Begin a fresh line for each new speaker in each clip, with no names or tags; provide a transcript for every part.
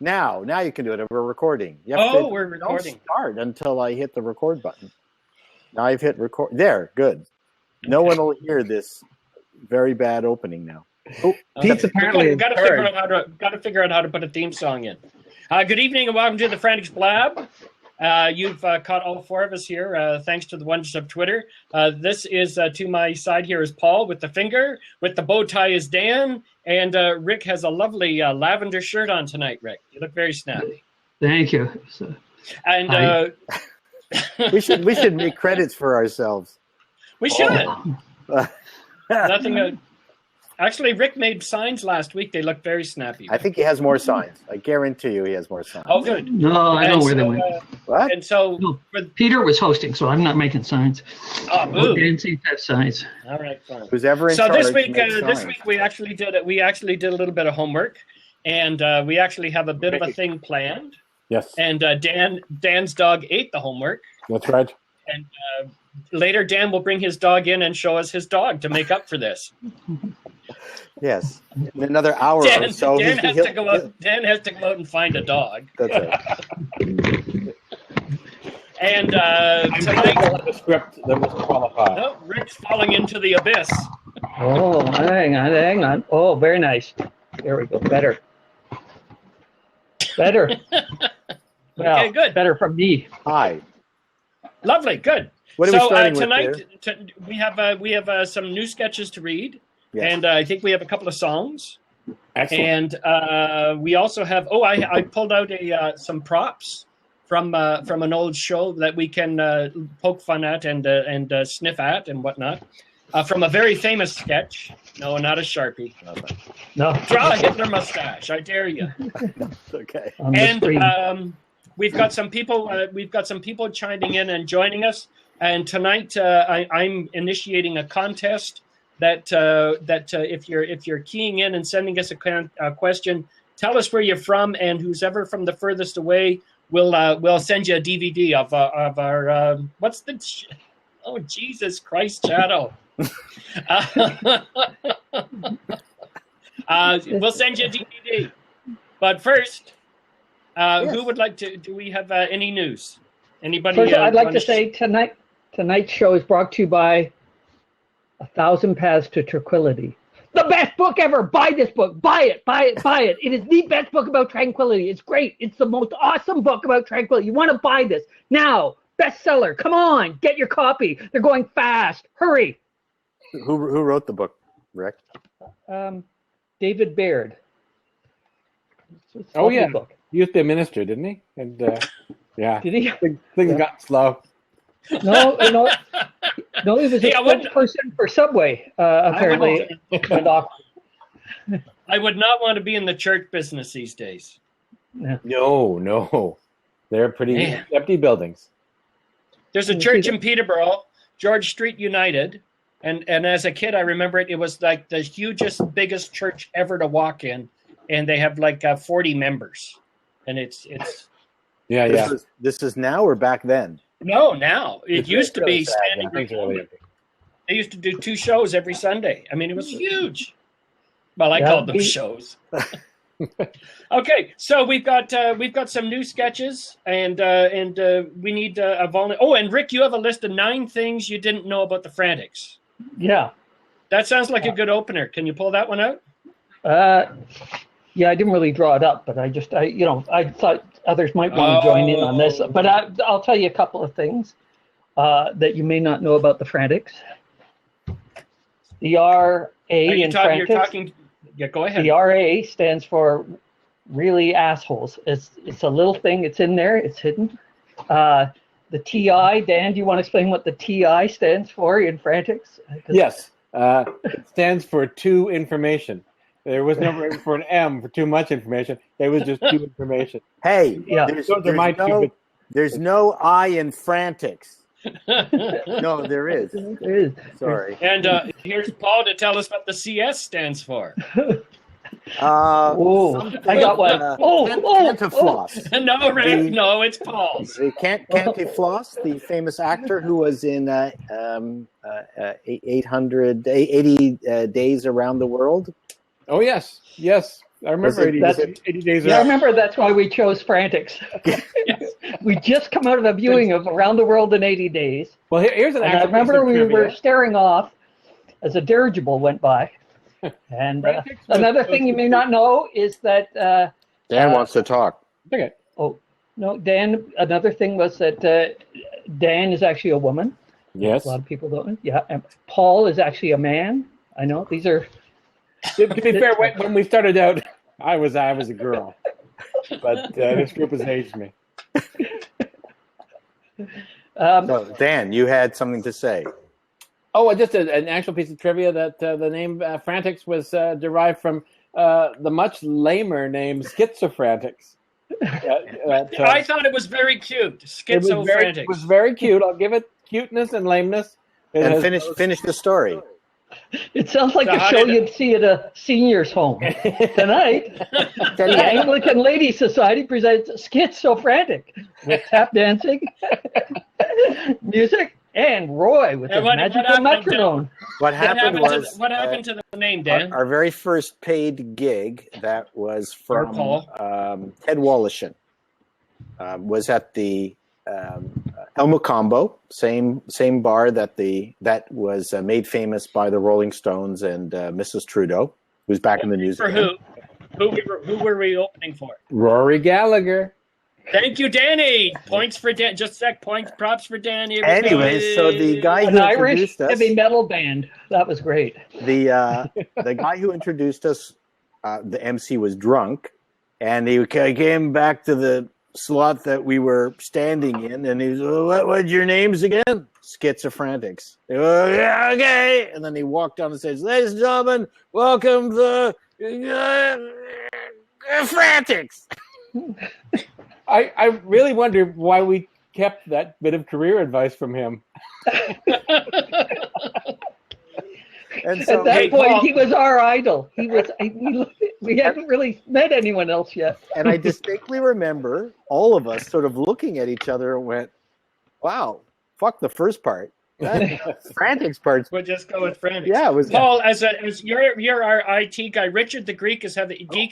Now you can do it. We're recording.
We're recording.
Don't start until I hit the record button. Now I've hit record. There, good. No one will hear this very bad opening now.
Oh, Pete's apparently
got to figure out how to put a theme song in. Good evening and welcome to the Frantics Blab. You've caught all four of us here, thanks to the wonders of Twitter. This is to my side here is Paul with the finger. With the bow tie is Dan. And Rick has a lovely lavender shirt on tonight, Rick. You look very snappy.
Thank you.
And
we should make credits for ourselves.
We should. Nothing. Actually, Rick made signs last week. They look very snappy.
I think he has more signs. I guarantee you he has more signs.
Oh, good.
No, I know where they went.
What?
And so
Peter was hosting, so I'm not making signs.
Oh,
Dan seems to have signs.
All right, fine.
Who's ever in charge?
So this week we actually did it. We actually did a little bit of homework, and we actually have a bit of a thing planned.
Yes.
And Dan's dog ate the homework.
That's right.
And later, Dan will bring his dog in and show us his dog to make up for this.
Yes. In another hour or so.
Dan has to go out and find a dog.
That's right.
And tonight,
the script that was qualified.
Oh, Rick's falling into the abyss.
Oh, hang on. Oh, very nice. There we go. Better. Well,
Okay, good.
Better from me.
Hi.
Lovely, good.
What are we starting
tonight
with
we have some new sketches to read,
Yes.
and I think we have a couple of songs.
Excellent.
And we also have. Oh, I pulled out some props from an old show that we can poke fun at and sniff at and whatnot. From a very famous sketch. No, not a Sharpie.
No.
Draw a Hitler mustache. I dare you.
Okay.
And we've got some people. We've got some people chiming in and joining us. And tonight, I'm initiating a contest that if you're keying in and sending us a question, tell us where you're from, and who's ever from the furthest away, we'll send you a DVD of our what's the oh Jesus Christ, Chato. We'll send you a DVD. But first,
Yes.
who would like to? Do we have any news? Anybody?
First, I'd like to say tonight's show is brought to you by 1,000 Paths to Tranquility. The best book ever. Buy this book. Buy it. It is the best book about tranquility. It's great. It's the most awesome book about tranquility. You want to buy this now. Bestseller. Come on, get your copy. They're going fast. Hurry.
Who wrote the book, Rick?
David Baird. It's a
Oh, yeah.
book.
He used to be a minister, didn't he? And yeah,
Did he?
things got slow.
No, he was a spokesperson for Subway, apparently. Went off.
I would not want to be in the church business these days.
No. They're pretty empty buildings.
There's a church in Peterborough, George Street United, and as a kid I remember it was like the hugest, biggest church ever to walk in, and they have like 40 members, and it's
Yeah.
This is now or back then?
no now it used to be
sad,
standing
Things are
room
really
only.
empty.
They used to do 2 shows every Sunday. I mean, it was huge. Well, I called them shows. Okay, so we've got some new sketches, and we need a volunteer. Oh, and Rick, you have a list of 9 things you didn't know about the Frantics.
Yeah.
That sounds like a good opener. Can you pull that one out?
Yeah, I didn't really draw it up, but I thought others might want to join in on this. But I'll tell you a couple of things that you may not know about the Frantics. The RA in Frantics.
You're talking. Yeah, go ahead.
The RA stands for really assholes. It's a little thing. It's in there. It's hidden. The TI, Dan, do you want to explain what the TI stands for in Frantics?
Yes. It stands for too information. There was never room for an M for too much information. There was just too information.
Hey,
Yeah.
there's no I in Frantics. No, there is.
There is.
Sorry.
And here's Paul to tell us what the CS stands for.
I got one.
Cantifloss.
No, Rick, no, it's Paul's.
Cantifloss, the famous actor who was in 80 Days Around the World.
Oh, yes. I remember 80 days.
Yeah, I remember that's why we chose Frantics. We just come out of a viewing of Around the World in 80 Days.
Well, here's an
And I
actual piece
remember
of
we
trivia.
were staring off as a dirigible went by. And another thing you may not know is that...
Dan wants to talk.
Okay.
Oh, no, Dan, another thing was that Dan is actually a woman.
Yes.
A lot of people don't know. Yeah, and Paul is actually a man. I know, these are...
To be fair, when we started out, I was a girl. But this group has aged me.
So, Dan, you had something to say.
Oh, just an actual piece of trivia that the name Frantics was derived from the much lamer name Schizofrantics.
I thought it was very cute. Schizofrantics.
It was very cute. I'll give it cuteness and lameness.
And finish the story.
It sounds like
So
a
how
show
did
you'd see at a senior's home. Tonight, the Anglican Lady Society presents Schizofrantic with tap dancing, music, and Roy with his magical metronome.
What happened was
what happened to the name, Dan?
our very first paid gig that was from
Paul.
Ted Wallishan was at the El Mocambo, same bar that was made famous by the Rolling Stones and Mrs. Trudeau, who's back in the news.
For
again.
who were we opening for?
Rory Gallagher.
Thank you, Danny. Points for Dan. Just a sec. Points, props for Danny.
Anyways, so the guy
An
who
Irish
introduced us,
heavy metal band. That was great.
the guy who introduced us, the MC was drunk, and he came back to the slot that we were standing in, and he was, what's your names again? Schizofrantics. They go, yeah, okay. And then he walked on the stage, ladies and gentlemen, welcome to Frantics.
I really wonder why we kept that bit of career advice from him.
And so,
At that point,
Paul.
he was our idol. He was. We hadn't really met anyone else yet.
and I distinctly remember all of us sort of looking at each other and went, wow, fuck the first part. That Frantics part's,
We'll just go with Frantics.
yeah, it was.
Paul, as you're our IT guy. Richard the Geek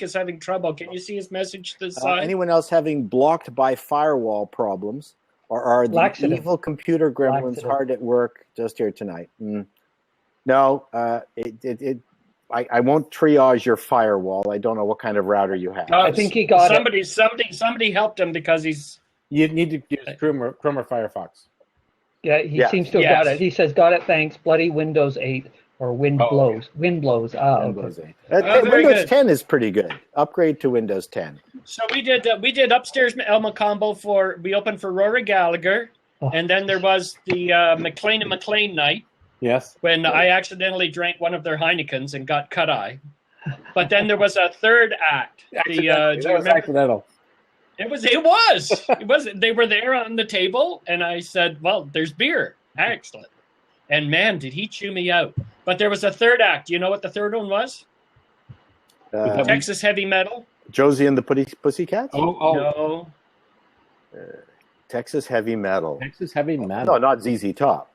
is having trouble. Can you see his message to the side?
Anyone else having blocked by firewall problems, or are the
Laxative.
evil computer gremlins
Laxative.
hard at work just here tonight? No, I won't triage your firewall. I don't know what kind of router you have.
I think he got it.
Somebody helped him because he's.
You need to use Chrome or Firefox.
Yeah, he
Yeah.
seems to have got it. He says, "Got it, thanks." Bloody Windows 8 or Wind
Oh,
blows. Wind blows. Ah, okay.
Windows 8.
very
Windows
good.
10 is pretty good. Upgrade to Windows 10.
So we did upstairs El Mocambo we opened for Rory Gallagher,
Oh.
and then there was the McLean and McLean night
Yes.
when I accidentally drank one of their Heinekens and got cut eye. But then there was a third act. Do you
That was
remember?
accidental.
It was. They were there on the table, and I said, "Well, there's beer. Excellent." And man, did he chew me out! But there was a third act. Do you know what the third one was? Texas heavy metal.
Josie and the Pussycats?
Oh,
No.
Texas heavy metal.
Texas heavy
No,
metal.
not ZZ Top.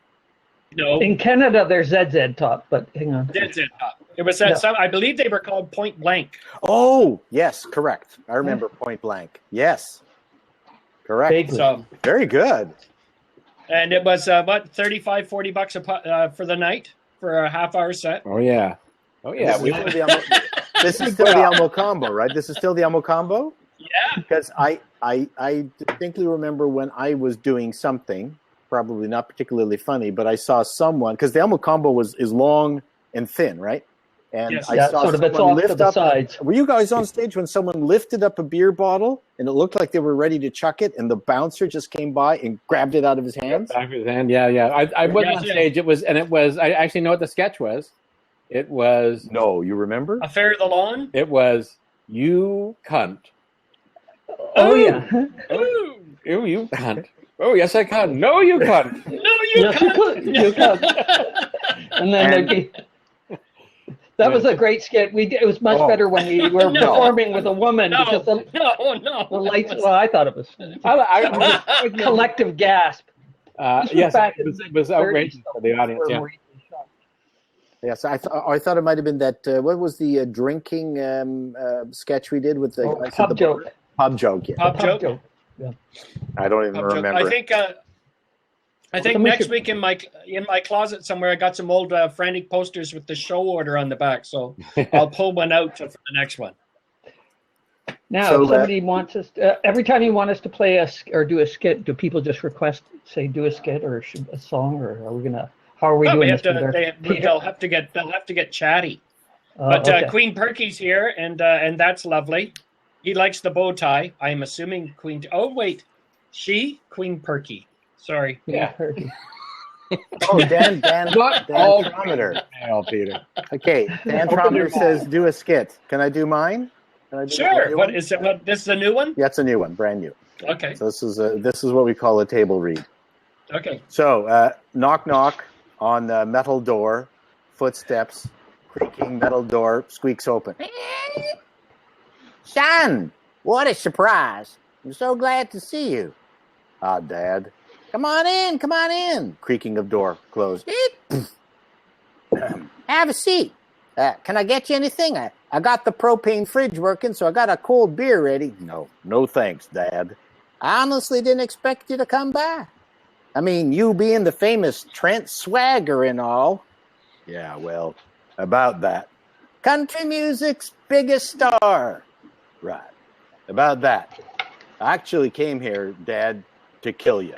No.
In Canada, there's ZZ Top, but hang on.
That's it. It was that.
No.
I believe they were called Point Blank.
Oh, yes, correct. I remember Point Blank. Yes, correct.
Vaguely.
So,
Very good.
and it was what, $35-$40 for the night for a half-hour set.
Oh yeah. Oh yeah.
This is still the El Mocambo, right? This is still the El Mocambo?
Yeah.
Because I distinctly remember when I was doing something, probably not particularly funny, but I saw someone, because the El Mocambo is long and thin, right? And
Yes.
I
Yeah,
saw
sort of it's
someone
off to
lift
the
up.
sides.
Were you guys on stage when someone lifted up a beer bottle and it looked like they were ready to chuck it, and the bouncer just came by and grabbed it out of his hands?
Back of his hand. Yeah. I wasn't on
Yeah.
stage. It was. I actually know what the sketch was. It was.
No, you remember?
Affair of the Lawn.
It was you cunt.
Oh, yeah.
Ooh.
Oh, you cunt. Oh, yes, I can. No, you cunt.
No, you
Yes, you
can't.
could. You could. And then that was a great skit. It was much better when we were
No.
performing with a woman
No,
because the
no.
lights. Well, I thought it was
I
collective gasp. This was
yes,
back
it
in
was outrageous
30s,
for the audience.
where
Yeah.
Maurice was shot.
Yes, I thought it might have been that. What was the drinking sketch we did with the guys at
Pub joke.
Pub joke. Yeah.
Pub joke.
Yeah.
I don't even remember.
I think next week in my closet somewhere I got some old Frantic posters with the show order on the back, so I'll pull one out for the next one.
Now,
So,
if somebody wants us, every time you want us to play or do a skit, do people just request, say, do a skit or a song, or are we gonna? How are we doing this?
They'll have to get chatty. But
okay.
Queen Perky's here, and that's lovely. He likes the bow tie. I'm assuming Queen. Oh wait, Queen Perky. Sorry.
Yeah, Perky.
Oh, Dan Trometer.
Hell, Peter.
Okay, Dan Trometer says, "Do a skit." Can I do mine?
Sure. What is it? What? This is a new one?
Yeah, it's a new one, brand new.
Okay.
So this is what we call a table read.
Okay.
So knock knock on the metal door, footsteps, creaking metal door squeaks open. Son, what a surprise! I'm so glad to see you. Ah, Dad. Come on in. Creaking of door closed. Have a seat. Can I get you anything? I got the propane fridge working, so I got a cold beer ready. No thanks, Dad. I honestly didn't expect you to come by. I mean, you being the famous Trent Swagger and all. Yeah, well, about that. Country music's biggest star. Right. About that. I actually came here, Dad, to kill you.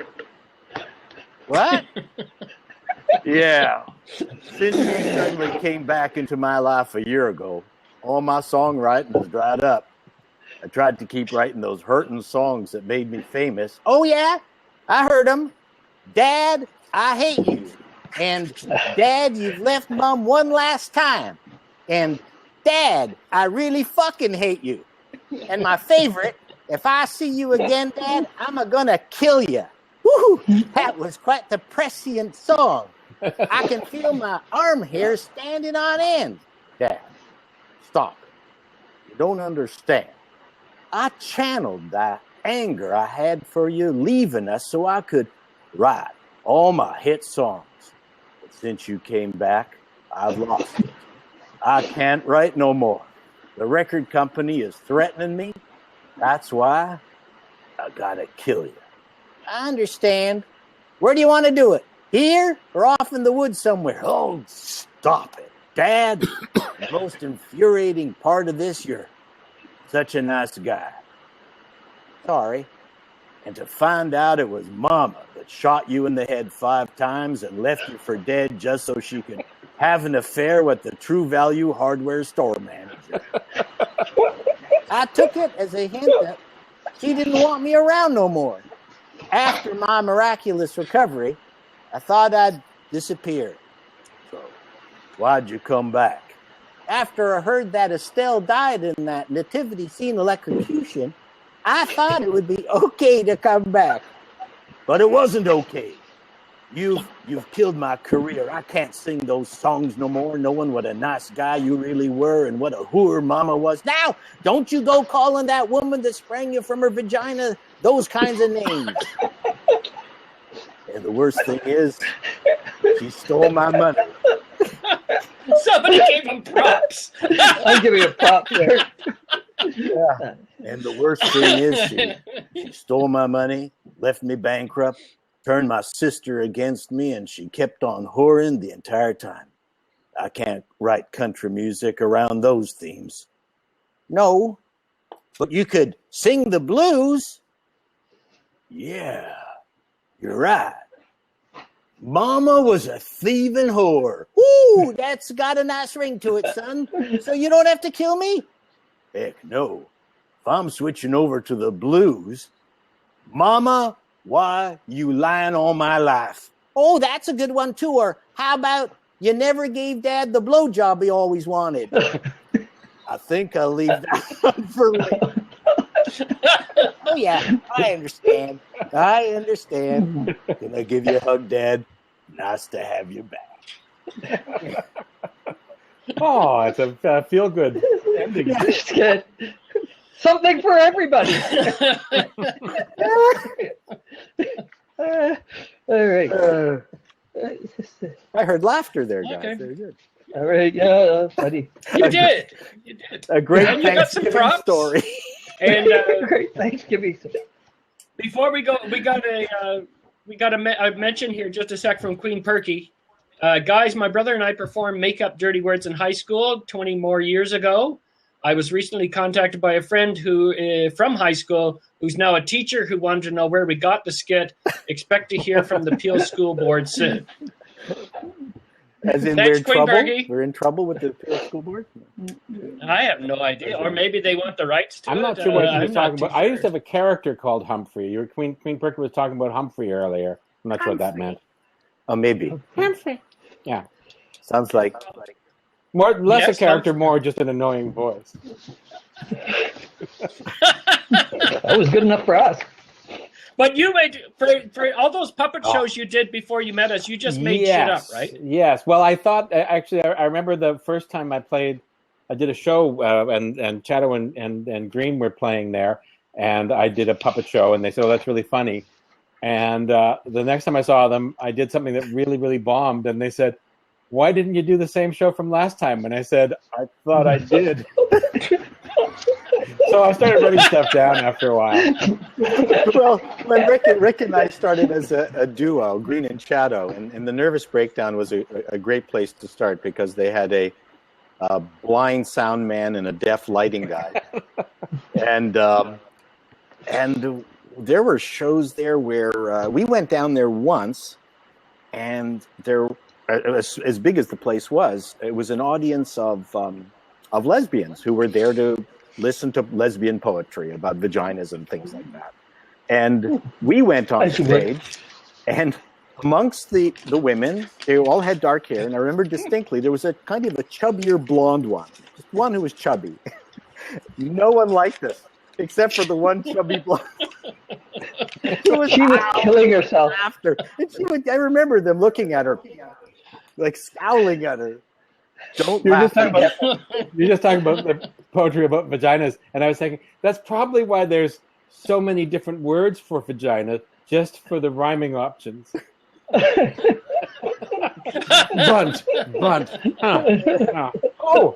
What? Yeah. Since you suddenly came back into my life a year ago, all my songwriting has dried up. I tried to keep writing those hurting songs that made me famous. Oh, yeah? I heard them. Dad, I hate you. And Dad, you've left Mom one last time. And Dad, I really fucking hate you. And my favorite, if I see you again, Dad, I'm gonna kill you. Woo! That was quite the prescient song. I can feel my arm hair standing on end. Dad, stop. You don't understand. I channeled that anger I had for you leaving us so I could write all my hit songs. But since you came back, I've lost it. I can't write no more. The record company is threatening me. That's why I gotta kill you. I understand. Where do you want to do it? Here or off in the woods somewhere? Oh, stop it. Dad, the most infuriating part of this, you're such a nice guy. Sorry. And to find out it was Mama that shot you in the head 5 times and left you for dead just so she could have an affair with the True Value hardware store manager. I took it as a hint that she didn't want me around no more. After my miraculous recovery, I thought I'd disappear. So, why'd you come back? After I heard that Estelle died in that nativity scene electrocution, I thought it would be okay to come back. But it wasn't okay. You've killed my career. I can't sing those songs no more, knowing what a nice guy you really were and what a whore Mama was. Now, don't you go calling that woman that sprang you from her vagina those kinds of names. And the worst thing is, she stole my money.
Somebody gave him props.
I'll give you a prop there.
Yeah. And the worst thing is, she stole my money, left me bankrupt, turned my sister against me, and she kept on whoring the entire time. I can't write country music around those themes. No, but you could sing the blues. Yeah, you're right. Mama was a thieving whore. Ooh, that's got a nice ring to it, son. So you don't have to kill me? Heck no. If I'm switching over to the blues, Mama, why you lying all my life? Oh, that's a good one too. Or how about you never gave Dad the blowjob he always wanted? I think I'll leave that one for later. Oh yeah, I understand. Can I give you a hug, Dad? Nice to have you back.
Oh, it's a feel-good ending.
That's good. Something for everybody. All right.
I heard laughter there, guys.
Okay.
Very good.
All right, yeah, buddy.
You did.
A great
And you got some
Thanksgiving
props.
story.
And
Great Thanksgiving.
before we go, we got a mention here, just a sec, from Queen Perky. Guys, my brother and I performed Make Up Dirty Words in high school 20 more years ago. I was recently contacted by a friend who from high school who's now a teacher who wanted to know where we got the skit. Expect to hear from the Peel School Board soon.
As in,
Thanks,
we're in
Queen
trouble.
Bergie.
We're in trouble with the Peel School Board.
I have no idea, or maybe they want the rights to
I'm
it.
not sure what you were
I'm not
talking
too
about. I used to
sure.
have a character called Humphrey. Queen Perky was talking about Humphrey earlier. I'm not sure what that meant.
Oh, maybe.
Humphrey. Yeah.
Sounds like
Less
Yes,
a character,
Humphrey.
more just an annoying voice.
That was good enough for us.
But you made for all those puppet shows you did before you met us. You just made shit up, right?
Yes. Well, I thought actually I remember the first time I did a show and Chato and Green were playing there, and I did a puppet show, and they said, "Oh, that's really funny." And the next time I saw them, I did something that really, really bombed, and they said, "Why didn't you do the same show from last time?" And I said, "I thought I did." So I started writing stuff down after a while.
well, when Rick and I started as a duo, Green and Chato, and the Nervous Breakdown was a great place to start because they had a blind sound man and a deaf lighting guy, and there were shows there where we went down there once, and there, as big as the place was, it was an audience of lesbians who were there to listen to lesbian poetry about vaginas and things like that. And we went on stage, and amongst the women, they all had dark hair, and I remember distinctly there was a kind of a chubbier blonde one, just one who was chubby. No one liked us, except for the one chubby blonde.
She was killing herself.
Laughter. And I remember them looking at her, like scowling at her. Don't laugh.
You're just talking about the poetry about vaginas, and I was thinking that's probably why there's so many different words for vagina, just for the rhyming options. Bunt. Oh.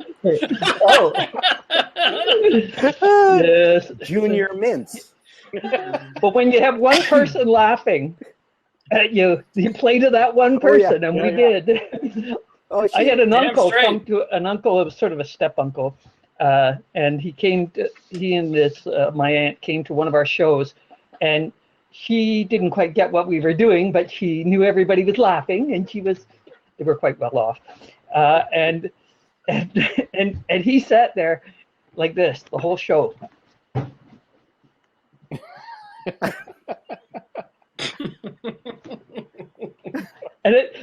Yes.
Junior mints.
But when you have one person laughing at you, you play to that one person, and we did.
Oh,
I had an uncle
straight.
an uncle, it was sort of a step uncle, and he and my aunt came to one of our shows, and she didn't quite get what we were doing, but she knew everybody was laughing, and they were quite well off, and he sat there like this the whole show.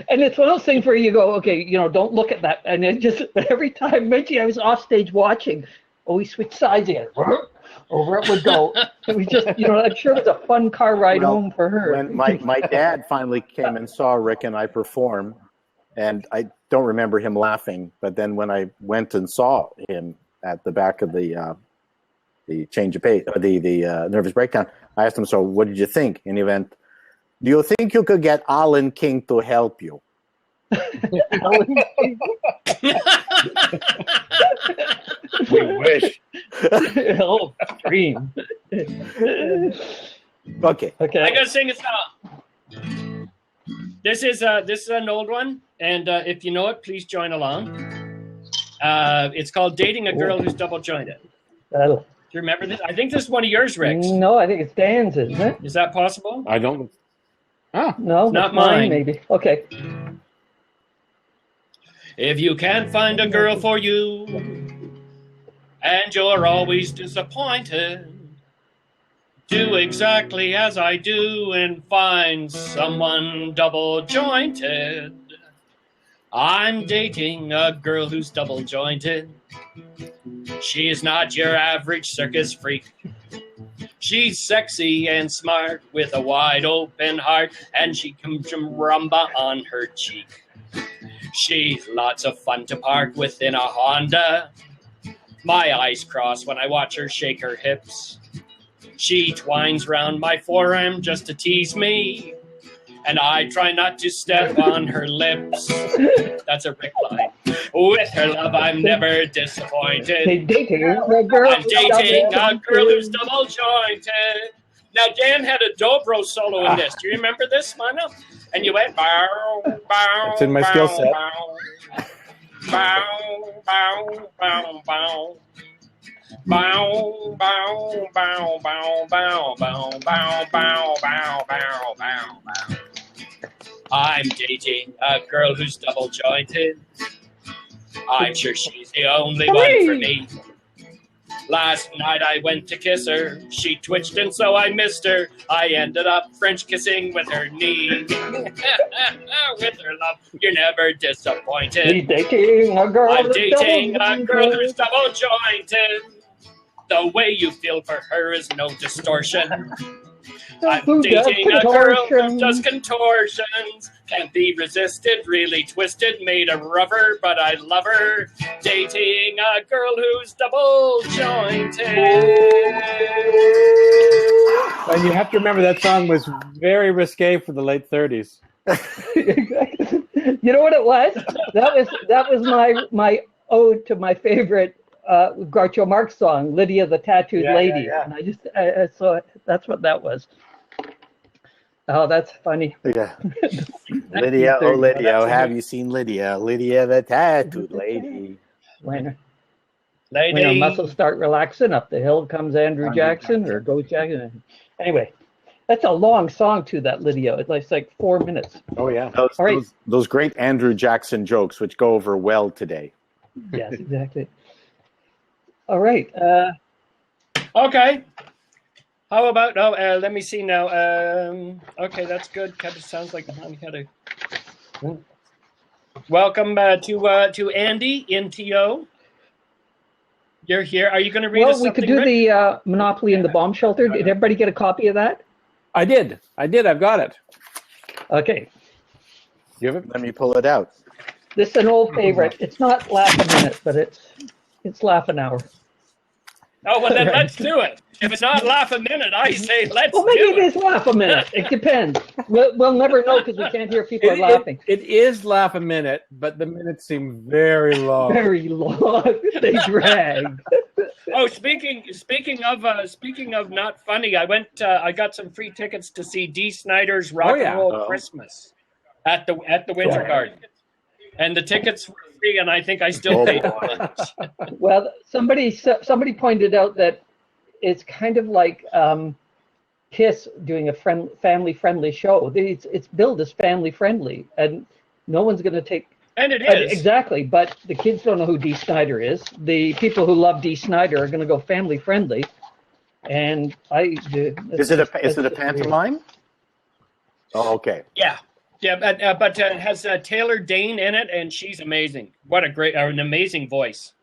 And it's one of those things where you go, okay, don't look at that. And it just, every time, Mitchie, I was off stage watching, we switched sides again. Over it would go. And we just, I'm sure it was a fun car ride home for her.
When my dad finally came and saw Rick and I perform, and I don't remember him laughing, but then when I went and saw him at the back of the change of pace, the Nervous Breakdown, I asked him, so what did you think? And he went, do you think you could get Alan King to help you? We wish.
Oh, dream.
Okay.
I gotta sing a song. This is an old one, and if you know it, please join along. It's called "Dating a Girl Who's Double Jointed." Do you remember this? I think this is one of yours, Rex.
No, I think it's Dan's, isn't it?
Is that possible?
I don't. Oh.
No,
Not
it's mine,
mine.
maybe. Okay.
If you can't find a girl for you, and you're always disappointed, do exactly as I do and find someone double jointed. I'm dating a girl who's double jointed. She's not your average circus freak. She's sexy and smart with a wide open heart, and she comes from rumba on her cheek. She's lots of fun to park with in a Honda. My eyes cross when I watch her shake her hips. She twines round my forearm just to tease me, and I try not to step on her lips. That's a Rick line. With her love, I'm never disappointed.
Dating a girl.
I'm dating a girl who's double jointed. Now, Dan had a dobro solo in this. Do you remember this, Mano? And you went bow, bow.
It's in my skill set.
Bow, bow, bow, bow. Bow, bow, bow, bow, bow, bow, bow, bow, bow, bow, bow, bow. I'm dating a girl who's double jointed. I'm sure she's the only one for me. Last night I went to kiss her. She twitched and so I missed her. I ended up French kissing with her knee. With her love, you're never disappointed.
He's dating a girl.
I'm dating a girl who's double jointed. The way you feel for her is no distortion. I'm dating a girl who does contortions. Can't be resisted, really twisted, made of rubber, but I love her. Dating a girl who's double jointed.
And you have to remember that song was very risque for the late 30s.
You know what it was? That was my ode to my favorite Groucho Marx song, Lydia the Tattooed Lady.
Yeah.
And I saw that's what that was. Oh, that's funny.
Yeah. Lydia, oh Lydia, oh, have you seen Lydia? Lydia the tattooed lady.
When
Lady.
her muscles start relaxing, up the hill comes Andrew Jackson, or goes Jackson. Anyway, that's a long song too, that Lydia. It's like 4 minutes.
Oh, yeah.
Those great Andrew Jackson jokes, which go over well today.
Yes, exactly. All right.
Okay. How about let me see now. Okay, that's good. Kind of sounds like I'm had a. Welcome to Andy in TO. You're here. Are you going to read us
Well, we
something?
could do
Rick?
the Monopoly in the Bomb Shelter. Did everybody get a copy of that?
I did. I've got it.
Okay.
You have it?
Let me pull it out.
This is an old favorite. It's not laugh a minute, but it's laugh an hour.
Oh, well, then let's do it. If it's not laugh a minute, I say let's
Well, maybe
do
it is laugh a minute. It depends. We'll never know because we can't hear if people are laughing.
It is laugh a minute, but the minutes seem very long.
Very long. They drag.
Oh, speaking of not funny, I got some free tickets to see Dee Snider's Rock and Roll Christmas at the Winter Garden, and the tickets were free, and I think I still paid for it.
Well, somebody pointed out that it's kind of like Kiss doing a family-friendly show. It's billed as family-friendly, and no one's going to take.
And it is.
Exactly, but the kids don't know who Dee Snider is. The people who love Dee Snider are going to go family-friendly, and
Is it a pantomime? Oh, okay.
Yeah, but it has Taylor Dane in it, and she's amazing. What an amazing voice.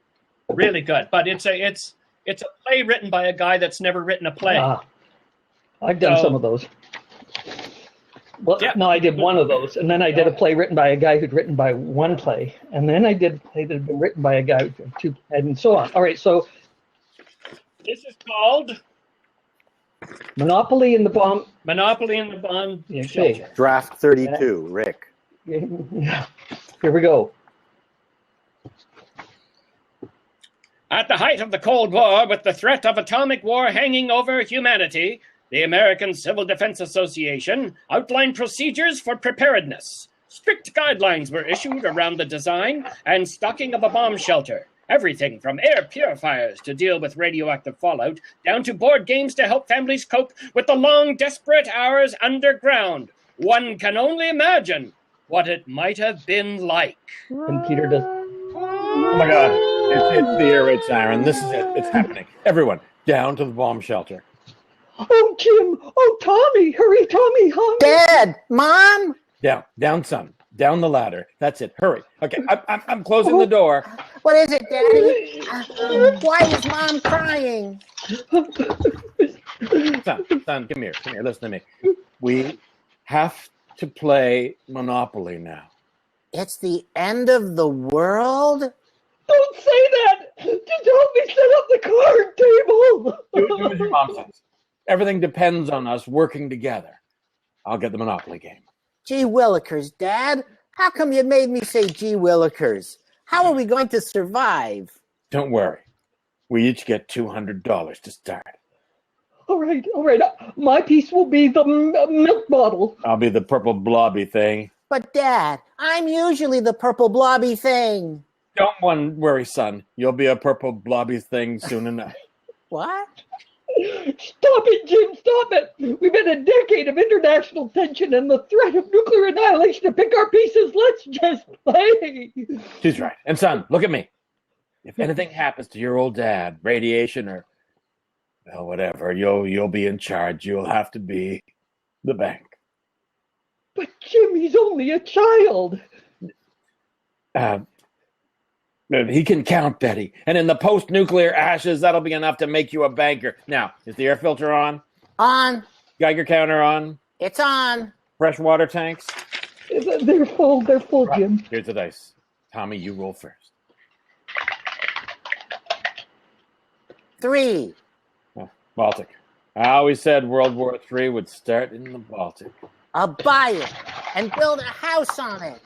Really good. But it's a play written by a guy that's never written a play.
I've done some of those. Well, no, I did one of those, and then I did a play written by a guy who'd written by one play, and then I did a play that had been written by a guy who two, and so on. All right, so
This is called
Monopoly in the Bomb.
Monopoly in the Bomb Shelter.
Draft 32, Rick.
Here we go.
At the height of the Cold War, with the threat of atomic war hanging over humanity, the American Civil Defense Association outlined procedures for preparedness. Strict guidelines were issued around the design and stocking of a bomb shelter. Everything from air purifiers to deal with radioactive fallout, down to board games to help families cope with the long, desperate hours underground. One can only imagine what it might have been like.
And Peter does.
Oh my God. It's the air raid siren. This is it. It's happening. Everyone, down to the bomb shelter.
Oh, Jim. Oh, Tommy. Hurry, Tommy. Hurry.
Dad, Mom.
Down, son. Down the ladder. That's it. Hurry. Okay, I'm closing the door.
What is it, Daddy? Why is Mom crying?
Son, come here. Listen to me. We have to play Monopoly now.
It's the end of the world?
Don't say that. Just help me set up the card table.
Do as your mom says. Everything depends on us working together. I'll get the Monopoly game.
Gee willikers, Dad. How come you made me say gee willikers? How are we going to survive?
Don't worry. We each get $200 to start.
All right. My piece will be the milk bottle.
I'll be the purple blobby thing.
But, Dad, I'm usually the purple blobby thing.
Don't worry, son. You'll be a purple blobby thing soon enough.
What?
Stop it, Jim, stop it. We've had a decade of international tension and the threat of nuclear annihilation to pick our pieces. Let's just play.
She's right. And son, look at me. If anything happens to your old dad, radiation or well, whatever, you'll be in charge. You'll have to be the bank.
But Jim, he's only a child.
He can count, Betty. And in the post-nuclear ashes, that'll be enough to make you a banker. Now, is the air filter on?
On.
Geiger counter on?
It's on.
Fresh water tanks?
They're full, Jim.
Here's the dice. Tommy, you roll first.
3.
Oh, Baltic. I always said World War III would start in the Baltic.
I'll buy it and build a house on it.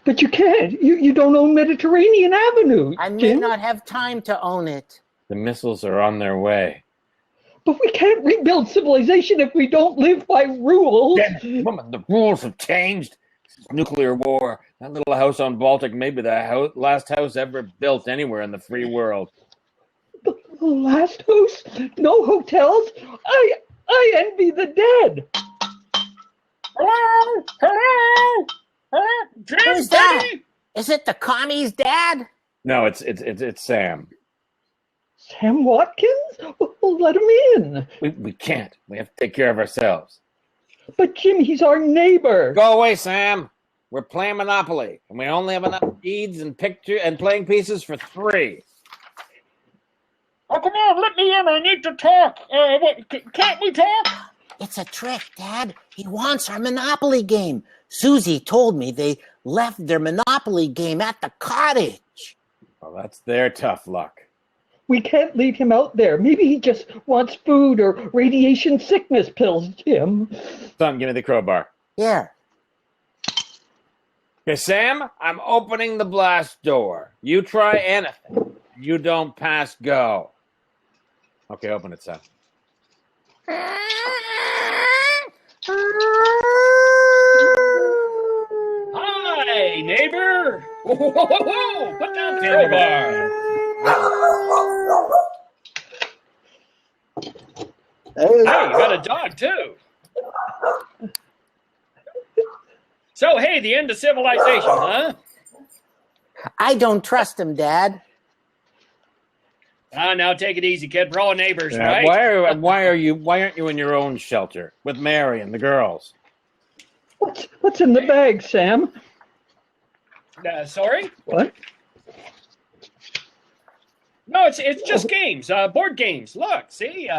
But you can't. You don't own Mediterranean Avenue,
I may
Jim.
not have time to own it.
The missiles are on their way.
But we can't rebuild civilization if we don't live by rules.
Woman, the rules have changed. This is nuclear war. That little house on Baltic may be the last house ever built anywhere in the free world.
The last house? No hotels? I envy the dead.
Hello? Hello? Jim,
Who's that?
Betty?
Is it the commie's dad?
No, it's Sam.
Sam Watkins? Well, let him in.
We can't. We have to take care of ourselves.
But Jim, he's our neighbor.
Go away, Sam. We're playing Monopoly, and we only have enough beads and picture and playing pieces for 3.
Oh, come on, let me in. I need to talk. Can't we talk?
It's a trick, Dad. He wants our Monopoly game. Susie told me they left their Monopoly game at the cottage.
Well, that's their tough luck.
We can't leave him out there. Maybe he just wants food or radiation sickness pills, Jim.
Son, give me the crowbar.
Here.
Okay, Sam, I'm opening the blast door. You try anything. You don't pass go. Okay, open it, son.
Hi, neighbor. Whoa, whoa, whoa, whoa. Put down the crowbar. Hey, you got a dog, too. So, hey, the end of civilization, huh?
I don't trust him, Dad.
Now take it easy, kid. We're all neighbors,
Yeah,
right?
why aren't you in your own shelter with Mary and the girls?
What's in the bag, Sam?
Sorry?
What?
No, it's just games, board games. Look, see,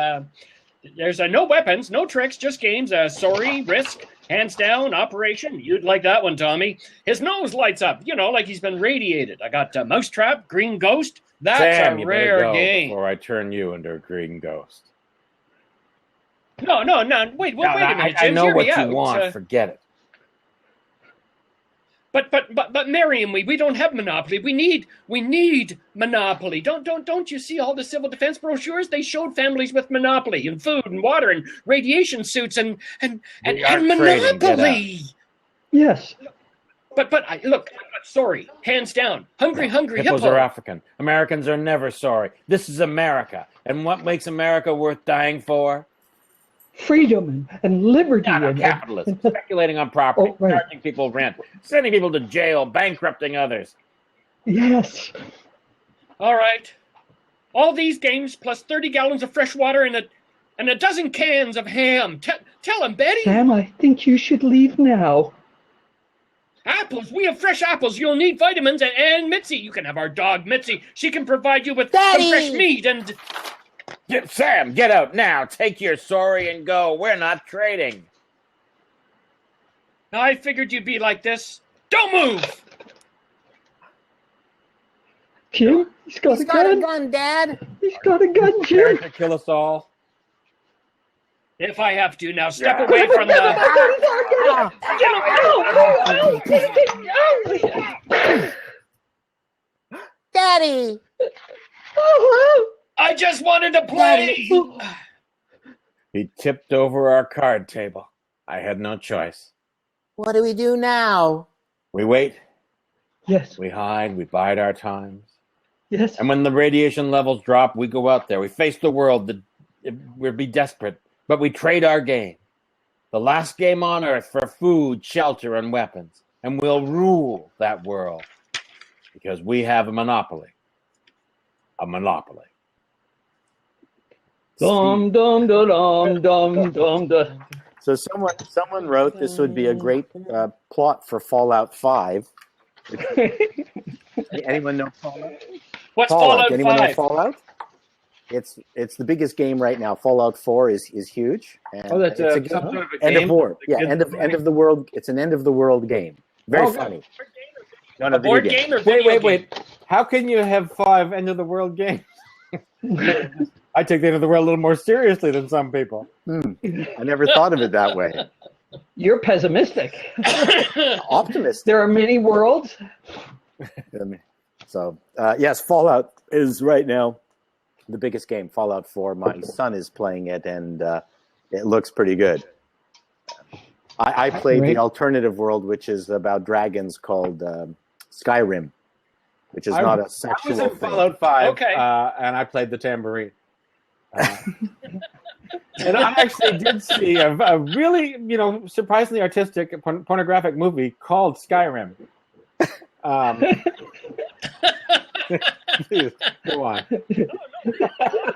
there's no weapons, no tricks, just games. Sorry, Risk, Hands Down, Operation. You'd like that one, Tommy. His nose lights up, like he's been radiated. I got Mousetrap, Green Ghost. That's
Sam,
a rare game.
Before I turn you into a green ghost.
No. Wait a minute, Jim.
I know
hear
what
me
you
out.
want. Forget it.
But Mary and we don't have Monopoly. We need Monopoly. Don't you see all the civil defense brochures? They showed families with Monopoly and food and water and radiation suits and Monopoly.
Yes.
But look, sorry, hands down. Hungry
Hippos
hippo.
are African. Americans are never sorry. This is America. And what makes America worth dying for?
Freedom and liberty.
Not capitalism. Speculating on property, charging people rent, sending people to jail, bankrupting others.
Yes.
All right. All these games plus 30 gallons of fresh water and a dozen cans of ham. Tell him, Betty.
Sam, I think you should leave now.
Apples. We have fresh apples. You'll need vitamins and Mitzi. You can have our dog, Mitzi. She can provide you with some fresh meat and...
Sam, get out now. Take your sorry and go. We're not trading.
I figured you'd be like this. Don't move!
Jim, he's got a gun.
gun, Dad.
He's got a gun, Jim.
To kill us all.
If I have to, now step away from the...
Daddy.
I just wanted to play.
He tipped over our card table. I had no choice.
What do we do now?
We wait.
Yes.
We hide. We bide our times.
Yes.
And when the radiation levels drop, we go out there. We face the world. We'll be desperate, but we trade our game. The last game on Earth for food, shelter, and weapons. And we'll rule that world because we have a monopoly. A monopoly.
Dum dum dum dum dum dum dum.
So someone wrote this would be a great plot for Fallout 5. Anyone know Fallout?
What's Fallout 5?
Anyone know Fallout? It's the biggest game right now. Fallout 4 is huge. And
That's
it's
some sort of a
end
game?
of war. Yeah, end of the world. It's an end of the world game. Very funny. No,
A board game or video game?
Wait. How can you have 5 end of the world games? I take the end of the world a little more seriously than some people.
I never thought of it that way.
You're pessimistic.
Optimist.
There are many worlds.
So yes, Fallout is right now the biggest game. Fallout 4. My son is playing it, and it looks pretty good. I played the alternative world, which is about dragons, called Skyrim, which is not a sexual
I was in
thing.
Fallout 5,
Okay.
and I played the tambourine. And I actually did see a really, surprisingly artistic pornographic movie called Skyrim. Please, go on.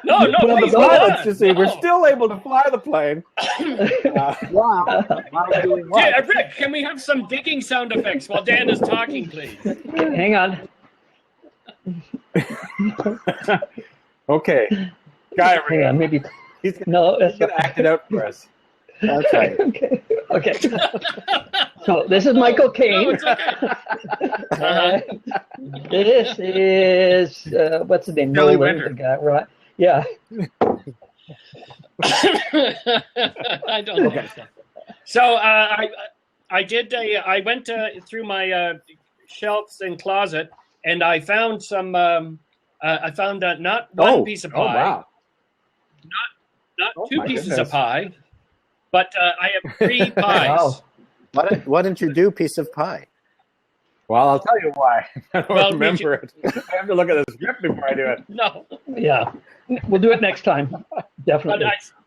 No, please go
Let's
on.
just see. We're still able to fly the plane.
Wow.
Yeah, Rick, can we have some digging sound effects while Dan is talking, please?
Hang on.
Okay.
Hang
Skyrim.
on. Maybe.
He's
No. That's
going to act it out for us.
That's right.
Okay. So this is Michael
No,
Caine.
it's okay.
This is what's his name?
Billy
Nolan,
Winter.
the guy, right? Yeah.
I don't know. So I went through my shelves and closet, and I found some. I found not one piece of pie,
wow.
not
Oh,
two
my
pieces
goodness.
of pie, but I have 3 pies.
Wow.
Why didn't you do piece of pie?
Well, I'll tell you why. I don't
Well,
remember it. I have to look at the script before I do it.
No,
Yeah. We'll do it next time. Definitely.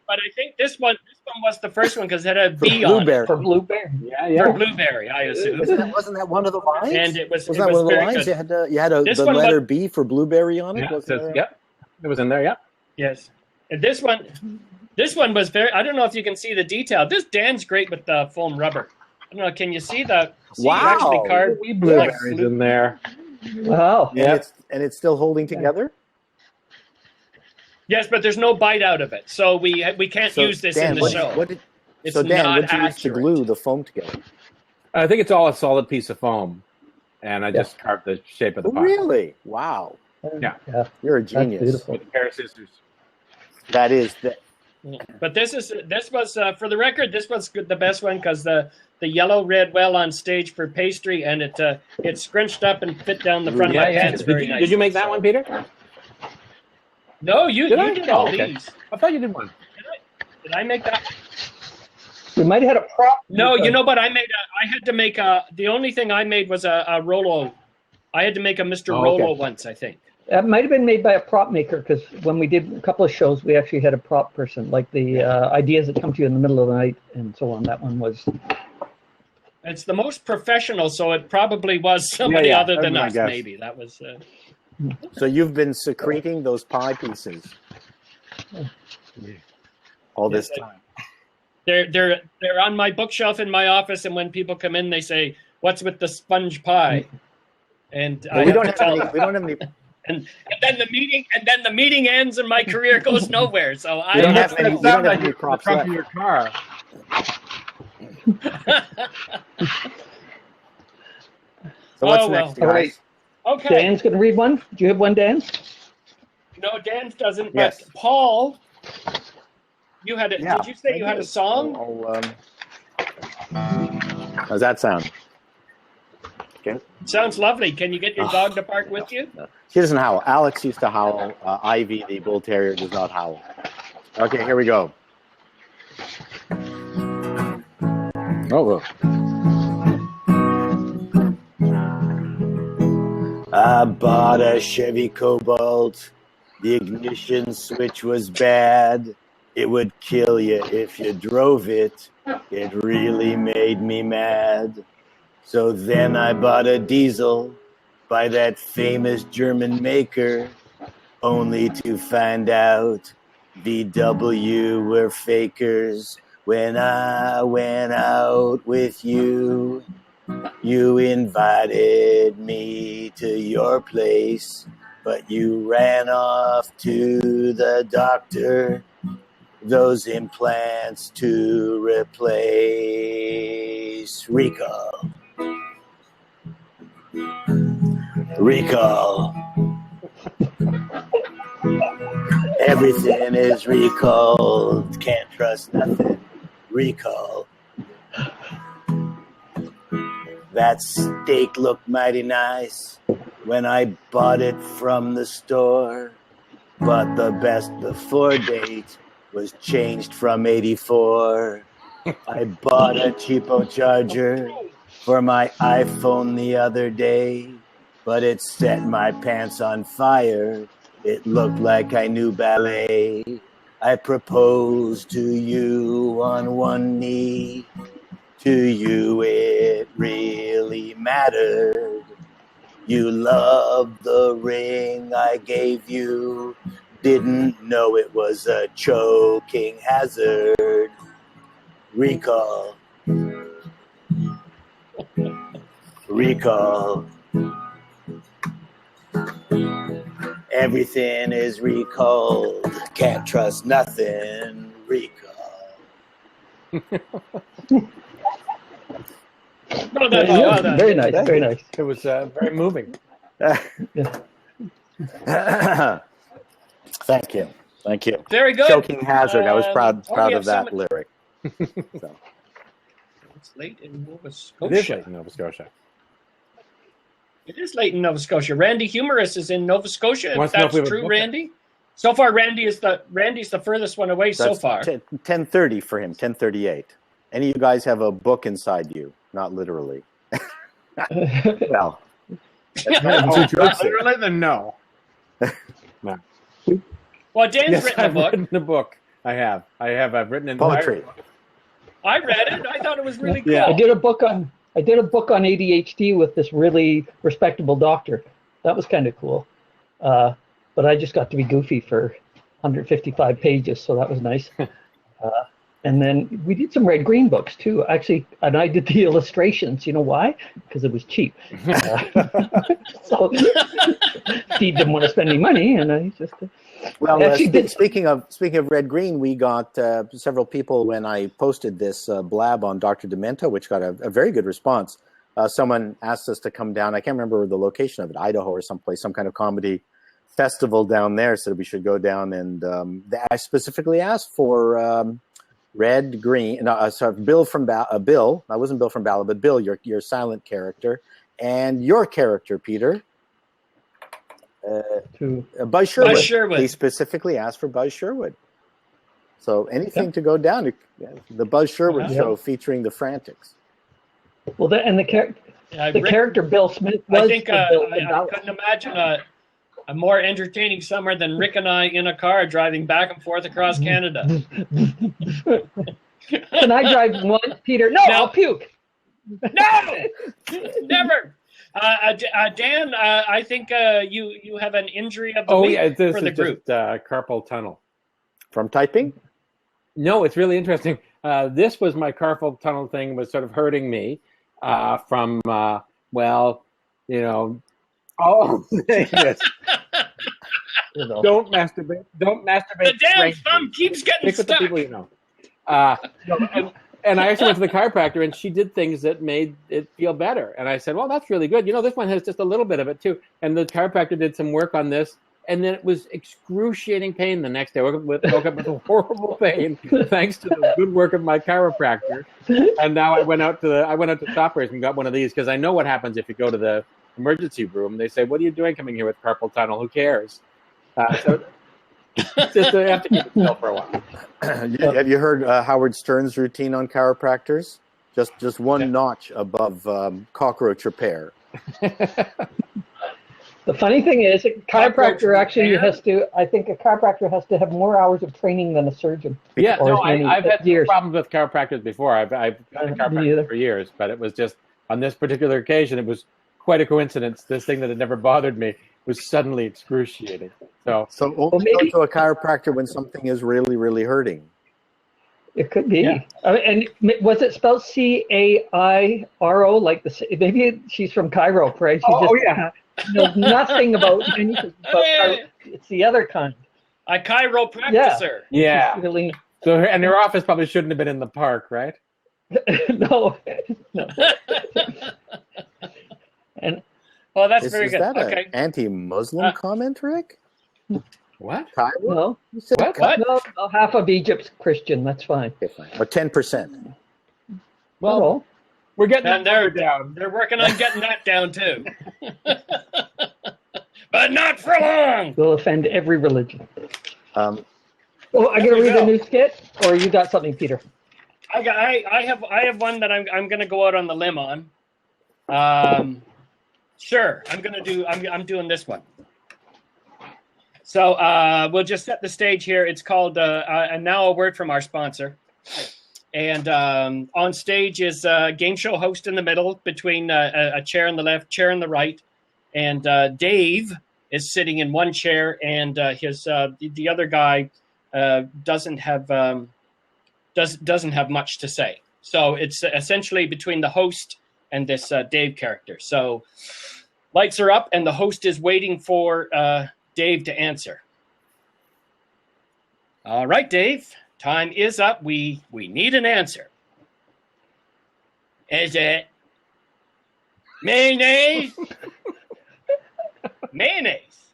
but I think this one was the first one because it had a
For
B on it.
blueberry.
For blueberry.
Yeah.
For blueberry, I assume.
Wasn't that one of the lines?
And it was
Wasn't that one of the
very
lines?
good.
You had
This
the
one was-
letter B for blueberry on it?
Yeah,
Wasn't there?
yep. It was in there, yeah.
Yes. And this one was very. I don't know if you can see the detail. This Dan's great with the foam rubber. I don't know. Can you see the?
Wow.
Actually carved
Wee blueberries in there.
Wow.
Yeah.
And it's still holding together?
Yes, but there's no bite out of it, so we can't use this
Dan,
in the show. It's
Dan,
not
what did you use to
accurate.
glue the foam together?
I think it's all a solid piece of foam. And I just carved the shape of the pie.
Really? Wow.
Yeah.
You're a
That's
genius.
beautiful.
With a pair of scissors.
That is the
But this was for the record. This was the best one because the yellow read well on stage for pastry, and it scrunched up and fit down the front of my pants very nicely.
Did you make that one, Peter?
No, you
I?
did
Oh,
all
okay.
these.
I thought you did one.
Did I make that?
We might have had a prop.
No, you know, but I had to make the only thing I made was a Rolo. I had to make a Mr. Rolo once, I think.
That might have been made by a prop maker because when we did a couple of shows, we actually had a prop person, like the ideas that come to you in the middle of the night and so on. That one was.
It's the most professional, so it probably was somebody other than
my
us.
guess.
Maybe that was.
So you've been secreting those pie pieces all this time.
They're on my bookshelf in my office, and when people come in, they say, "What's with the sponge pie?" And
Well, we don't have any.
And then the meeting ends, and my career goes nowhere. So I
We don't have
That's
any.
the
We don't
sound
have
I
any
hear from the
props
trunk
left.
of your car.
So what's
Oh, well.
next,
All right.
guys?
Okay.
Dan's going to read one. Do you have one, Dan?
No, Dan doesn't.
Yes.
But Paul, you had a.
Yeah,
Did you say you had a song?
How's that sound? Okay.
Sounds lovely. Can you get your dog to park with you?
She doesn't howl. Alex used to howl. Ivy, the bull terrier, does not howl. Okay, here we go. Oh. I bought a Chevy Cobalt. The ignition switch was bad. It would kill you if you drove it. It really made me mad. So then I bought a diesel by that famous German maker, only to find out VW were fakers. When I went out with you, you invited me to your place, but you ran off to the doctor, those implants to replace. Recall. Recall. Everything is recalled. Can't trust nothing. Recall. That steak looked mighty nice when I bought it from the store, but the best before date was changed from 84. I bought a cheapo charger for my iPhone the other day, but it set my pants on fire. It looked like I knew ballet. I proposed to you on one knee. To you it really mattered. You loved the ring I gave you. Didn't know it was a choking hazard. Recall. Recall. Everything is recalled. Can't trust nothing. Recall.
Well done, well done.
Very nice, very nice.
It was very moving.
Thank you. Thank you.
Very good.
Choking hazard. I was proud
we
of
have
that
some-
lyric. So.
It's late in Nova
It is
Scotia.
late in Nova Scotia.
It is late in Nova Scotia. Randy Humorous is in Nova Scotia. If
Wants to know if
that's
we have a
true,
book.
Randy. So far, Randy's the furthest one away so
That's
far.
10:30 for him. 10:38. Any of you guys have a book inside you? Not literally. Well,
Literally, then no.
Well, Dan's
Yes,
written a
I've
book.
written a book. I have. I've written an
poetry.
I read it. I thought it was really cool.
Yeah.
I did a book on ADHD with this really respectable doctor. That was kind of cool. But I just got to be goofy for 155 pages, so that was nice. And then we did some red green books too, actually, and I did the illustrations. You know why? Because it was cheap. So Steve didn't want to spend any money, and I just
Well,
actually did.
speaking of red green, we got several people when I posted this blab on Dr. Demento, which got a very good response. Someone asked us to come down. I can't remember the location of it, Idaho or someplace, some kind of comedy festival down there. Said we should go down, and I specifically asked for red green. No, sorry, Bill from Bill. I wasn't Bill from Ballad, but Bill, your silent character, and your character, Peter. Buzz Sherwood.
Buzz Sherwood.
He specifically asked for Buzz Sherwood. So anything to go down to the Buzz Sherwood show featuring the Frantics.
Well, the character Bill Smith was
I think
Bill from
I
Dallas.
couldn't imagine a more entertaining summer than Rick and I in a car driving back and forth across Canada.
Can I drive once, Peter? No,
No.
I'll puke.
No, never. Dan, I think you have an injury of the
Oh
week
yeah, this
for the
is
group.
just carpal tunnel.
From typing?
No, it's really interesting. This was my carpal tunnel thing was sort of hurting me from well, you know, all things.
You know.
Don't masturbate. Don't masturbate.
The damn
strangely.
thumb keeps getting
Stick with the
stuck.
people you know. And I actually went to the chiropractor, and she did things that made it feel better. And I said, well, that's really good. You know, this one has just a little bit of it, too. And the chiropractor did some work on this, And then it was excruciating pain the next day. I woke up with a horrible pain, thanks to the good work of my chiropractor. And now I went out to Shoppers and got one of these because I know what happens if you go to the emergency room. They say, "What are you doing coming here with carpal tunnel? Who cares?" So just I have to keep it still for a while.
Have you heard Howard Stern's routine on chiropractors? Just one notch above cockroach repair.
The funny thing is, a chiropractor actually has to. I think a chiropractor has to have more hours of training than a surgeon.
Yeah, no, I've had problems with chiropractors before. I've had a chiropractor for years, but it was just on this particular occasion. It was quite a coincidence. This thing that had never bothered me was suddenly excruciating. So
only go to a chiropractor when something is really, really hurting.
It could be.
Yeah.
And was it spelled Cairo? Like maybe she's from Cairo, right? She knows nothing about anything but Cairo. It's the other kind.
A chiropractor.
Yeah.
Really,
So her office probably shouldn't have been in the park, right?
no. And
well, that's very good.
Is that
okay.
an anti-Muslim comment, Rick?
What?
Cairo?
no,
You said
What?
no, half of Egypt's Christian. That's fine.
Okay, fine. Or 10%.
Well, we're getting
And
that down.
they're working on getting that down too. But not for long.
We'll offend every religion. I
There
gotta
we
read
go.
a new skit, or you got something, Peter?
I have one that I'm going to go out on the limb on. Sure, I'm doing this one. So we'll just set the stage here. It's called and now a word from our sponsor. And on stage is a game show host in the middle between a chair on the left, chair on the right, and Dave is sitting in one chair, and the other guy doesn't have much to say. So it's essentially between the host and this Dave character. So lights are up, and the host is waiting for Dave to answer. All right, Dave, time is up. We need an answer. Is it mayonnaise? Mayonnaise.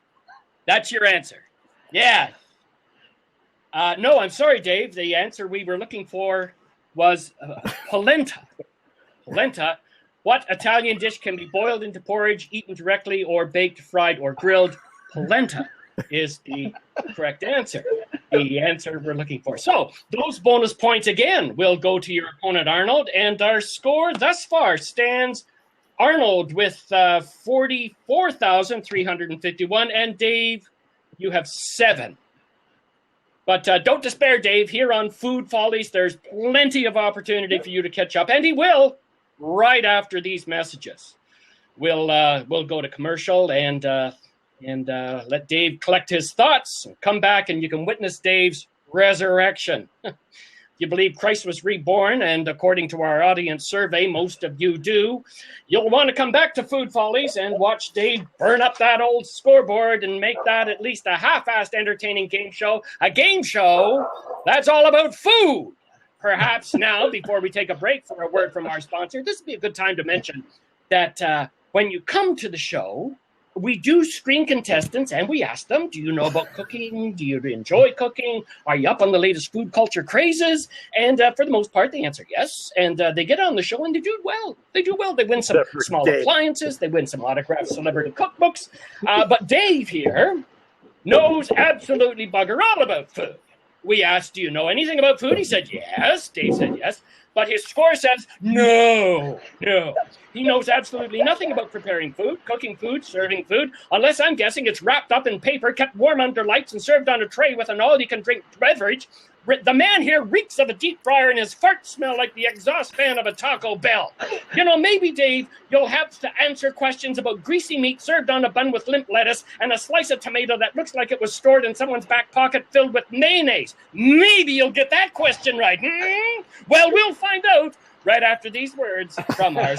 That's your answer. Yeah. No, I'm sorry, Dave. The answer we were looking for was polenta. Polenta. What Italian dish can be boiled into porridge, eaten directly, or baked, fried, or grilled? Polenta is the correct answer. The answer we're looking for. So those bonus points again will go to your opponent, Arnold, and our score thus far stands Arnold with 44,351, and Dave, you have 7. But don't despair, Dave. Here on Food Follies, there's plenty of opportunity for you to catch up, and he will right after these messages. We'll go to commercial and let Dave collect his thoughts. Come back, and you can witness Dave's resurrection. You believe Christ was reborn, and according to our audience survey, most of you do. You'll want to come back to Food Follies and watch Dave burn up that old scoreboard and make that at least a half-assed entertaining game show. A game show that's all about food. Perhaps now, before we take a break for a word from our sponsor, this would be a good time to mention that when you come to the show, we do screen contestants, and we ask them, do you know about cooking? Do you enjoy cooking? Are you up on the latest food culture crazes? And for the most part, they answer yes. And they get on the show, and they do well. They do well. They win some small appliances. They win some autographed celebrity cookbooks. But Dave here knows absolutely bugger all about food. We asked, do you know anything about food? He said yes. Dave said yes. But his score says no. He knows absolutely nothing about preparing food, cooking food, serving food, unless I'm guessing it's wrapped up in paper, kept warm under lights, and served on a tray with an all-you-can-drink beverage. The man here reeks of a deep fryer, and his farts smell like the exhaust fan of a Taco Bell. You know, maybe, Dave, you'll have to answer questions about greasy meat served on a bun with limp lettuce and a slice of tomato that looks like it was stored in someone's back pocket filled with mayonnaise. Maybe you'll get that question right. Well, we'll find out right after these words from our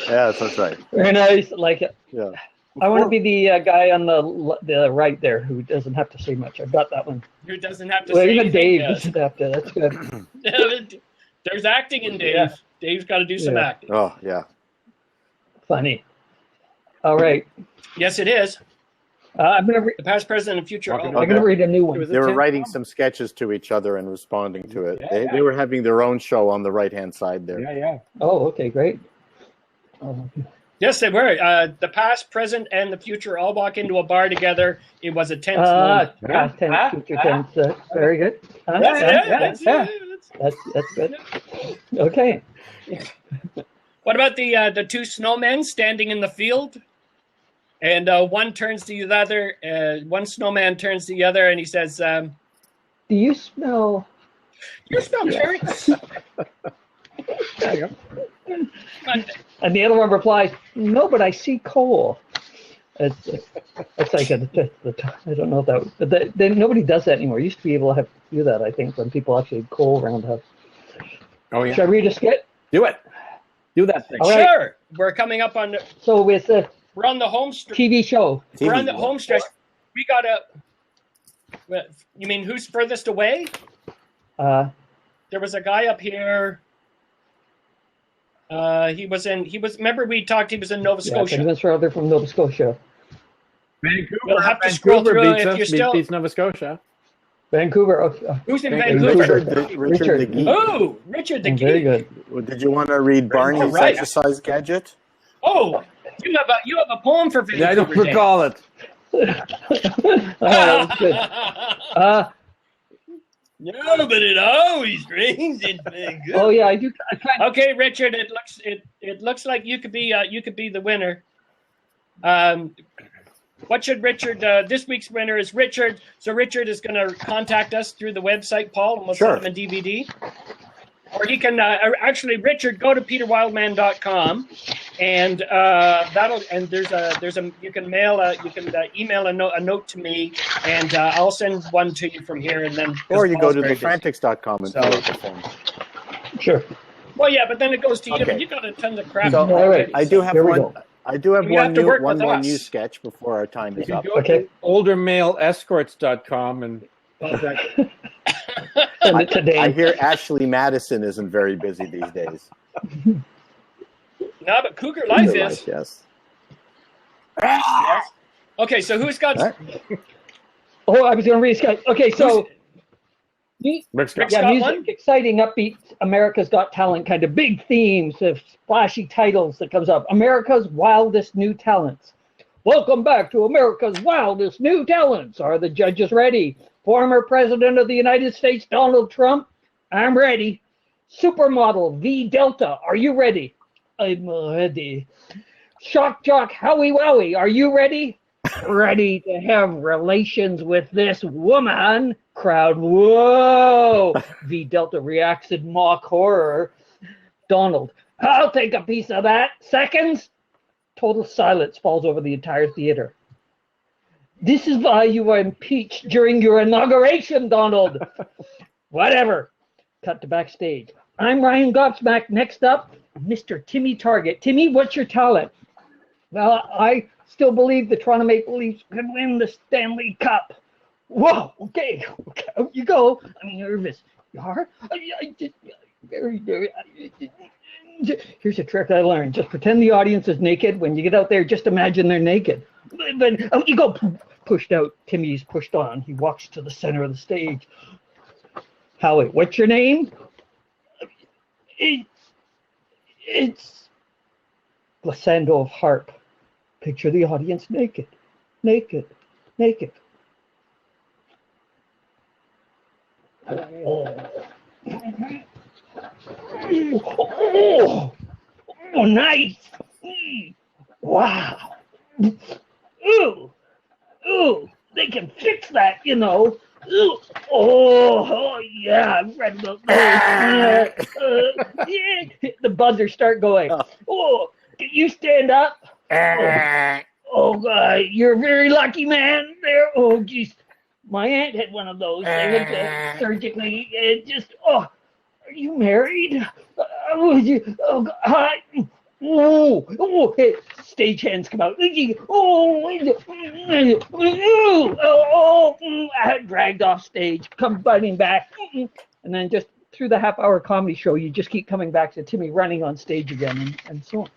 Yeah, that's right.
Very nice. Like it.
Yeah.
I want to be the guy on the right there who doesn't have to say much. I've got that one.
Who doesn't have to
Well,
say
even
anything,
Dave
yes.
doesn't have to. That's good.
There's acting in Dave.
Yeah.
Dave's got to do some
Yeah.
acting.
Oh, yeah.
Funny. All right.
Yes, it is.
I'm gonna.
The past, present, and future.
I'm gonna read a new one.
was
They were
Tim
writing
Tom?
some sketches to each other and responding to it.
Yeah,
They were having their own show on the right-hand side there.
Yeah.
Oh, okay, great. Oh,
Yes, they were. The past, present, and the future all walk into a bar together. It was a tense moment.
past tense, future tense. Very good.
That's
That's good. Okay.
What about the two snowmen standing in the field? And one turns to the other. One snowman turns to the other, and he says,
Do you smell?
"You smell carrots."
And the other one replies, "No, but I see coal." It's like I don't know if that, but nobody does that anymore. Used to be able to do that. I think when people actually had coal around the house.
Oh yeah.
Should I read a skit?
Do it. Do that thing.
All right.
Sure. We're coming up on.
So with a
We're on the home stretch.
TV show,
We're on the home stretch. We got a. Well, you mean who's furthest away? There was a guy up here. He was. Remember we talked. He was in Nova
yeah,
Scotia.
minutes further from Nova Scotia.
Vancouver.
We'll have to scroll
Vancouver
through
beats
if
us,
you're still.
beats Nova Scotia.
Vancouver.
Who's in
Richard
Vancouver?
the Geek.
Oh, Richard the
Very
Geek.
good.
Did you want to read Barney's
All right.
exercise gadget?
Oh, you have a poem for Vancouver.
Yeah, I don't
Dan.
recall it.
That's good.
No, but it always rains in Vancouver.
Oh yeah, I do. I tried.
Okay, Richard. It looks like you could be the winner. What should Richard? This week's winner is Richard. So Richard is going to contact us through the website, Paul, and we'll
Sure.
send him a DVD. Or he can actually, Richard, go to peterwildman.com, and you can email a note to me, and I'll send one to you from here, and then
Or you go
Paul's
to
very busy.
thefrantics.com and fill out the form.
Sure.
Well, yeah, but then it goes to you.
Okay.
But you got a ton of crap.
So,
all right.
I do have
Here we
one.
go.
I do have
You have to work
one
with
more
us.
new sketch before our time is
You
up.
go
Okay.
to oldermaleescorts.com and contact.
Send it today.
I hear Ashley Madison isn't very busy these days.
No, but Cougar Life is.
Yes.
Yes. Okay, so who's got?
All right.
Oh, I was going to read Skype. Okay, so
Rick's got-
Rick's
yeah,
got
music,
one?
exciting, upbeat, America's Got Talent, kind of big themes of splashy titles that comes up. America's Wildest New Talents. Welcome back to America's Wildest New Talents. Are the judges ready? Former President of the United States, Donald Trump. I'm ready. Supermodel V Delta. Are you ready? I'm ready. Shock Jock Howie Wowie. Are you ready? Ready to have relations with this woman? Crowd, whoa! V Delta reacts in mock horror. Donald, I'll take a piece of that. Seconds? Total silence falls over the entire theater. This is why you were impeached during your inauguration, Donald. Whatever. Cut to backstage. I'm Ryan Gobsmack. Next up, Mr. Timmy Target. Timmy, what's your talent? Well, I still believe the Toronto Maple Leafs could win the Stanley Cup. Whoa, okay, out you go. I'm nervous. You are? Here's a trick I learned. Just pretend the audience is naked. When you get out there, just imagine they're naked. But you go pushed out. Timmy's pushed on. He walks to the center of the stage. Howie, what's your name? It's Glissando of Harp. Picture the audience naked, naked, naked. Oh, nice. Wow. Ooh, they can fix that, you know. Ooh. Oh, yeah, I've read about those. Yeah. The buzzers start going. Oh, can you stand up? Oh, you're a very lucky man there. Oh, geez. My aunt had one of those. They went surgically. Are you married? Would you? Oh, hi. Oh, hey, stage hands come out. Dragged off stage, come running back. And then just through the half-hour comedy show, you just keep coming back to Timmy running on stage again and so on.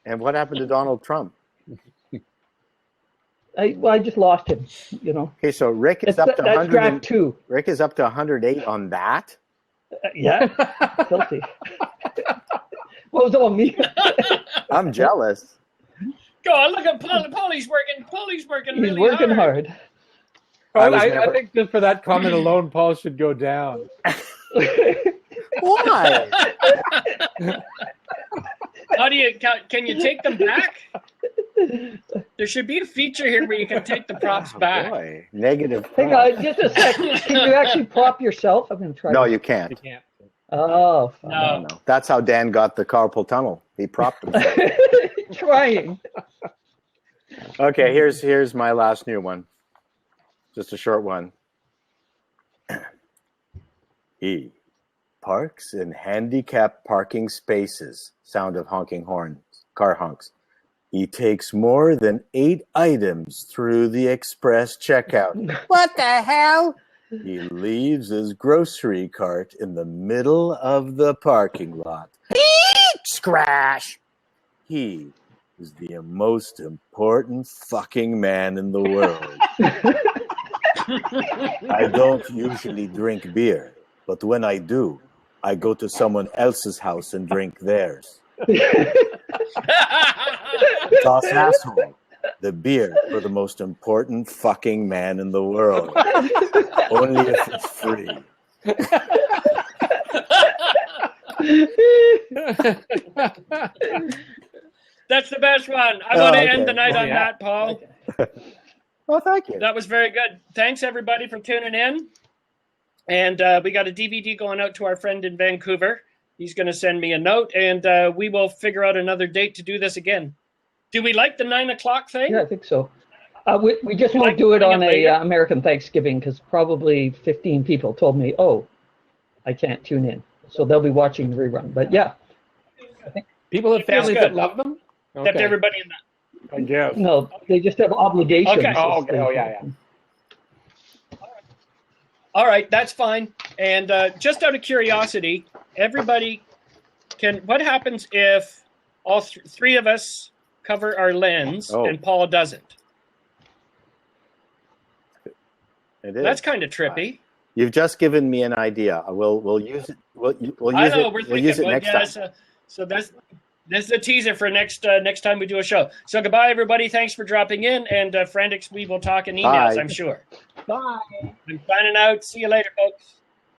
And what happened to Donald Trump?
I just lost him. You know.
Okay, so Rick is
That's
up to
draft
100.
2.
Rick is up to 108 on that.
Yeah, filthy. What was all me?
I'm jealous.
Go on, look at Paul. Paulie's working. Paulie's working
He's
really
working
hard.
hard.
I think just for that comment alone, Paul should go down.
Why?
How do you? Can you take them back? There should be a feature here where you can take the props back.
Boy, negative.
Hang on, just a sec. Can you actually prop yourself? I'm going to try.
No,
to...
you can't.
You can't.
Oh,
No.
No. That's how Dan got the carpal tunnel. He propped himself.
trying.
Okay, here's my last new one. Just a short one. He parks in handicapped parking spaces. Sound of honking horns. Car honks. He takes more than 8 items through the express checkout.
What the hell?
He leaves his grocery cart in the middle of the parking lot.
Scratch.
He is the most important fucking man in the world. I don't usually drink beer, but when I do, I go to someone else's house and drink theirs. Das asshole. The beer for the most important fucking man in the world. Only if it's free.
That's the best one. I want to
okay.
end the night on
Yeah.
that, Paul.
Well, thank you.
That was very good. Thanks, everybody, for tuning in. And we got a DVD going out to our friend in Vancouver. He's going to send me a note, and we will figure out another date to do this again. Do we like the 9 o'clock thing?
Yeah, I think so. We just
Like
won't do it
bring
on
it
a
later?
American Thanksgiving because probably 15 people told me, "Oh, I can't tune in," so they'll be watching the rerun. But yeah,
People have
Feels
families
good.
that love them?
Except
Okay.
everybody in that.
I guess.
no, they just have obligations.
Okay.
Oh, okay. Oh, yeah.
All right, that's fine. And just out of curiosity, everybody what happens if all three of us cover our lens and Paul doesn't?
It is.
That's kind of trippy.
You've just given me an idea. We'll use it. We'll use
I know,
it.
we're
We'll use it
thinking,
next time.
So this is a teaser for next time we do a show. So goodbye, everybody. Thanks for dropping in. And Frantics, we will talk in emails,
Bye.
I'm sure.
Bye.
I'm signing out. See you later, folks.